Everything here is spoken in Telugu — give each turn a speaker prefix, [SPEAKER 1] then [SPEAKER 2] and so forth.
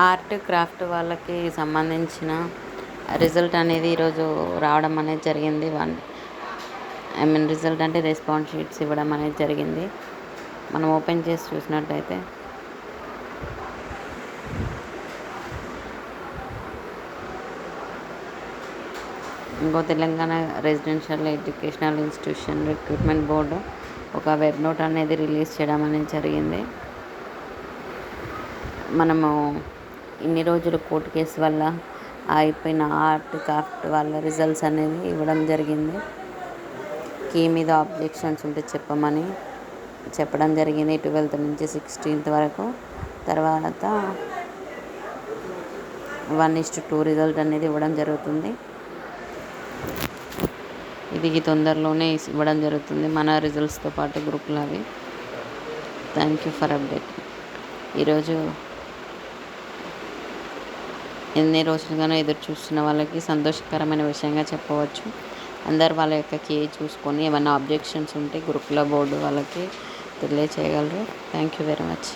[SPEAKER 1] ఆర్ట్ క్రాఫ్ట్ వాళ్ళకి సంబంధించిన రిజల్ట్ అనేది ఈరోజు రావడం అనేది జరిగింది. రిజల్ట్ అంటే రెస్పాన్స్ షీట్స్ ఇవ్వడం అనేది జరిగింది. మనం ఓపెన్ చేసి చూసినట్టయితే Telangana residential educational institution recruitment board ఒక వెబ్ నోట్ అనేది రిలీజ్ చేయడం అనేది జరిగింది. మనము ఇన్ని రోజులు కోర్టు కేసు వల్ల అయిపోయిన ఆర్ట్ క్రాఫ్ట్ వాళ్ళ రిజల్ట్స్ అనేది ఇవ్వడం జరిగింది. కీ మీద ఆబ్జెక్షన్స్ ఉంటే చెప్పడం జరిగింది 12th నుంచి 16th వరకు. తర్వాత 1:2 రిజల్ట్ అనేది ఇవ్వడం జరుగుతుంది. ఇది తొందరలోనే ఇవ్వడం జరుగుతుంది మన రిజల్ట్స్తో పాటు గ్రూప్లో అవి. Thank you for update. ఈరోజు ఎన్ని రోజులుగానో ఎదురు చూస్తున్న వాళ్ళకి సంతోషకరమైన విషయంగా చెప్పవచ్చు. అందరు వాళ్ళ యొక్క కీ చూసుకొని ఏమైనా ఆబ్జెక్షన్స్ ఉంటే గ్రూప్లో బోర్డు వాళ్ళకి తెలియచేయగలరు. Thank you very much.